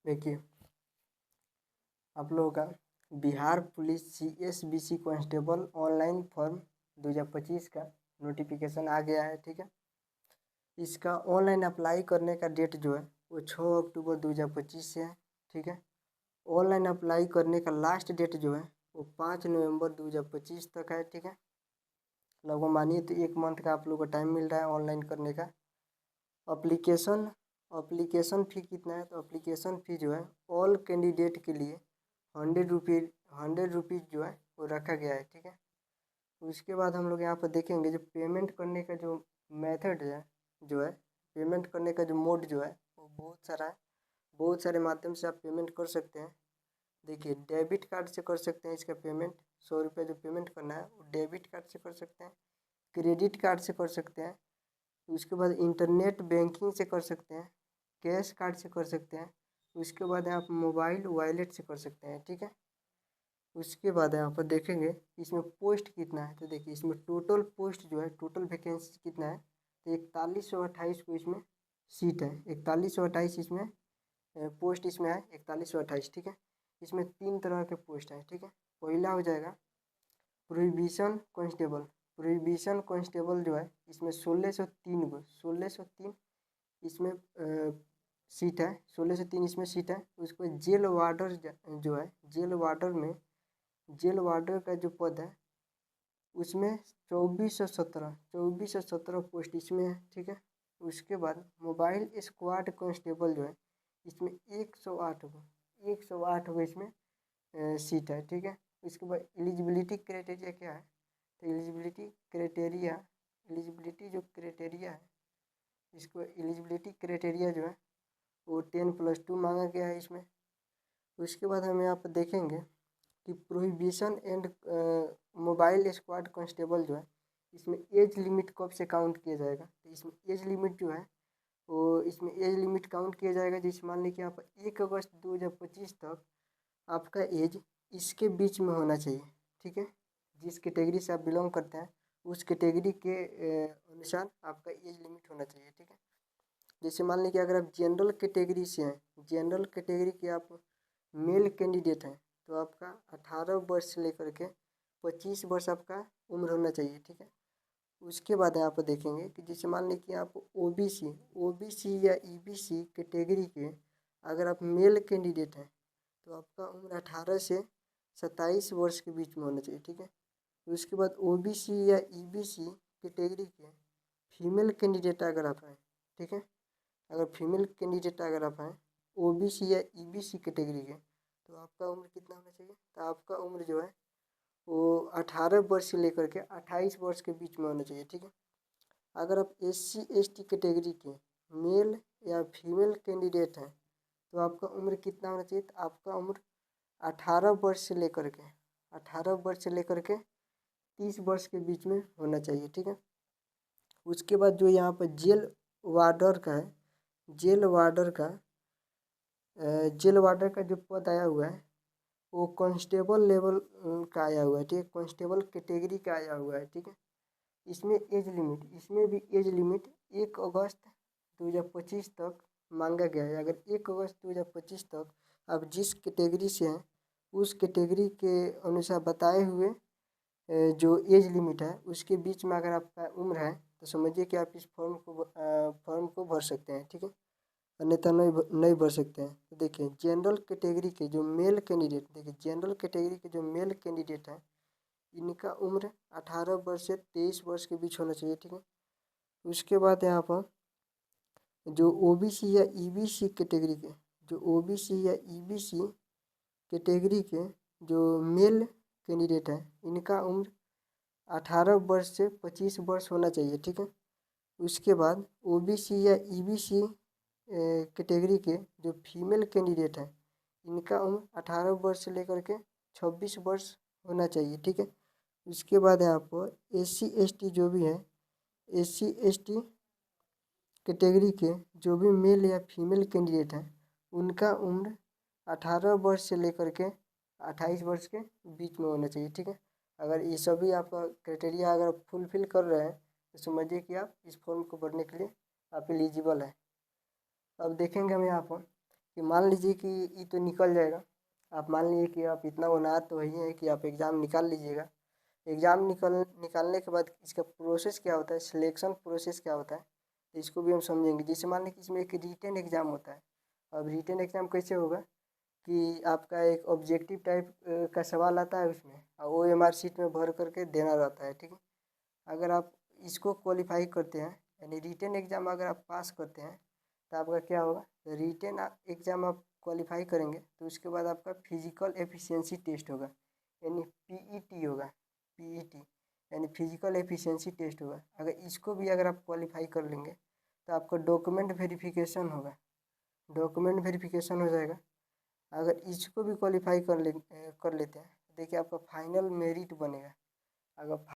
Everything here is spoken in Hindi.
देखिए, आप लोगों का Bihar police CSBC constable online form 2025 का नोटिफिकेशन आ गया है। ठीक है, इसका ऑनलाइन अप्लाई करने का डेट जो है वो 6 अक्टूबर 2025 से है। ठीक है, ऑनलाइन अप्लाई करने का लास्ट डेट जो है वो 5 नवंबर 2025 तक है। ठीक है, लगभग मानिए तो 1 मंथ का आप लोगों को टाइम मिल रहा है ऑनलाइन करने का। अप्लीकेशन अप्लीकेशन फ़ी कितना है, तो अप्लीकेशन फ़ी जो है ऑल कैंडिडेट के लिए 100 रुपीज़ जो है वो रखा गया है। ठीक है, उसके बाद हम लोग यहाँ पर देखेंगे जो पेमेंट करने का जो मेथड है, जो है पेमेंट करने का जो मोड जो है वो बहुत सारा है। बहुत सारे माध्यम से आप पेमेंट कर सकते हैं। देखिए, डेबिट कार्ड से कर सकते हैं इसका पेमेंट। 100 रुपये जो पेमेंट करना है वो डेबिट कार्ड से कर सकते हैं, क्रेडिट कार्ड से कर सकते हैं, उसके बाद इंटरनेट बैंकिंग से कर सकते हैं, कैश कार्ड से कर सकते हैं, उसके बाद आप मोबाइल वॉलेट से कर सकते हैं। ठीक है, उसके बाद यहाँ पर देखेंगे इसमें पोस्ट कितना है। तो देखिए, इसमें टोटल पोस्ट जो है, टोटल वैकेंसी कितना है, तो 4128 को इसमें सीट है। 4128 इसमें पोस्ट इसमें है, 4128। ठीक है, इसमें 3 तरह के पोस्ट हैं। ठीक है, पहला हो जाएगा प्रोहिबिशन कांस्टेबल। प्रोहिबिशन कांस्टेबल जो है इसमें 1603 इसमें सीट है। 1603 इसमें सीट है। उसको जेल वार्डर जो है, जेल वार्डर का जो पद है उसमें 2417 पोस्ट इसमें है। ठीक है, उसके बाद मोबाइल स्क्वाड कांस्टेबल जो है इसमें 108 गो इसमें सीट है। ठीक है, इसके बाद एलिजिबिलिटी क्राइटेरिया क्या है, तो एलिजिबिलिटी जो क्राइटेरिया है, इसको एलिजिबिलिटी क्राइटेरिया जो है वो 10+2 मांगा गया है इसमें। उसके बाद हम यहाँ पर देखेंगे कि prohibition and mobile squad constable जो है इसमें एज लिमिट कब से काउंट किया जाएगा, तो इसमें एज लिमिट जो है वो इसमें एज लिमिट काउंट किया जाएगा। जैसे मान लीजिए आप 1 अगस्त 2025 तक आपका एज इसके बीच में होना चाहिए। ठीक है, जिस कैटेगरी से आप बिलोंग करते हैं उस कैटेगरी के अनुसार आपका एज लिमिट होना चाहिए। ठीक है, जैसे मान लीजिए अगर आप जनरल कैटेगरी से हैं, जनरल कैटेगरी के आप मेल कैंडिडेट हैं, तो आपका 18 वर्ष से लेकर के 25 वर्ष आपका उम्र होना चाहिए। ठीक है, उसके बाद यहाँ पर देखेंगे कि जैसे मान लीजिए कि आप ओबीसी या ईबीसी कैटेगरी के अगर आप मेल कैंडिडेट हैं तो आपका उम्र 18 से 27 वर्ष के बीच में होना चाहिए। ठीक है, उसके बाद ओबीसी या ईबीसी कैटेगरी के फीमेल कैंडिडेट अगर आप हैं, ठीक है, अगर फीमेल कैंडिडेट अगर आप हैं ओबीसी या ईबीसी कैटेगरी के, तो आपका उम्र कितना होना चाहिए, तो आपका उम्र जो है वो 18 वर्ष से लेकर के 28 वर्ष के बीच में होना चाहिए। ठीक है, अगर आप SC/ST कैटेगरी के मेल या फीमेल कैंडिडेट हैं तो आपका उम्र कितना होना चाहिए, तो आपका उम्र 18 वर्ष से लेकर के 30 वर्ष के बीच में होना चाहिए। ठीक है, उसके बाद जो यहाँ पर जेल वार्डर का है, जेल वार्डर का जो पद आया हुआ है वो कांस्टेबल लेवल का आया हुआ है। ठीक है, कांस्टेबल कैटेगरी का आया हुआ है। ठीक है, इसमें इसमें भी एज लिमिट 1 अगस्त 2025 तक मांगा गया है। अगर 1 अगस्त 2025 तक आप जिस कैटेगरी से हैं उस कैटेगरी के अनुसार बताए हुए जो एज लिमिट है उसके बीच में अगर आपका उम्र है तो समझिए कि आप इस फॉर्म को भर सकते हैं। ठीक है, अन्यथा नहीं भर सकते हैं। तो देखिए, जनरल कैटेगरी के जो मेल कैंडिडेट, हैं इनका उम्र 18 वर्ष से 23 वर्ष के बीच होना चाहिए। ठीक है, उसके बाद यहाँ पर जो ओबीसी या ईबीसी कैटेगरी के जो मेल कैंडिडेट हैं इनका उम्र 18 वर्ष से 25 वर्ष होना चाहिए। ठीक है, उसके बाद ओबीसी या ईबीसी कैटेगरी के जो फीमेल कैंडिडेट हैं इनका उम्र 18 वर्ष से लेकर के 26 वर्ष होना चाहिए। ठीक है, उसके बाद यहाँ पर SC/ST जो भी है, SC/ST कैटेगरी के जो भी मेल या फीमेल कैंडिडेट हैं उनका उम्र 18 वर्ष से लेकर के 28 वर्ष के बीच में होना चाहिए। ठीक है, अगर ये सभी आपका क्राइटेरिया अगर फुलफिल कर रहे हैं तो समझिए कि आप इस फॉर्म को भरने के लिए आप एलिजिबल हैं। अब देखेंगे हम यहाँ पर कि मान लीजिए कि ये तो निकल जाएगा, आप मान लीजिए कि आप इतना होनहार तो वही है कि आप एग्ज़ाम निकाल लीजिएगा। एग्ज़ाम निकालने के बाद इसका प्रोसेस क्या होता है, सिलेक्शन प्रोसेस क्या होता है, तो इसको भी हम समझेंगे। जैसे मान लें कि इसमें एक रिटन एग्ज़ाम होता है। अब रिटन एग्ज़ाम कैसे होगा कि आपका एक ऑब्जेक्टिव टाइप का सवाल आता है उसमें, और वो एमआर शीट में भर करके देना रहता है, ठीक है। अगर आप इसको क्वालिफाई करते हैं, यानी रिटन एग्ज़ाम अगर आप पास करते हैं तो आपका क्या होगा, रिटन एग्ज़ाम आप क्वालिफाई करेंगे तो उसके बाद आपका फिजिकल एफिशिएंसी टेस्ट होगा, यानी पीईटी होगा। पीईटी यानी फिजिकल एफिशिएंसी टेस्ट होगा। अगर इसको भी अगर आप क्वालिफाई कर लेंगे तो आपका डॉक्यूमेंट वेरिफिकेशन होगा, डॉक्यूमेंट वेरिफिकेशन हो जाएगा। अगर इसको भी क्वालिफाई कर लेते हैं, देखिए आपका फाइनल मेरिट बनेगा। अगर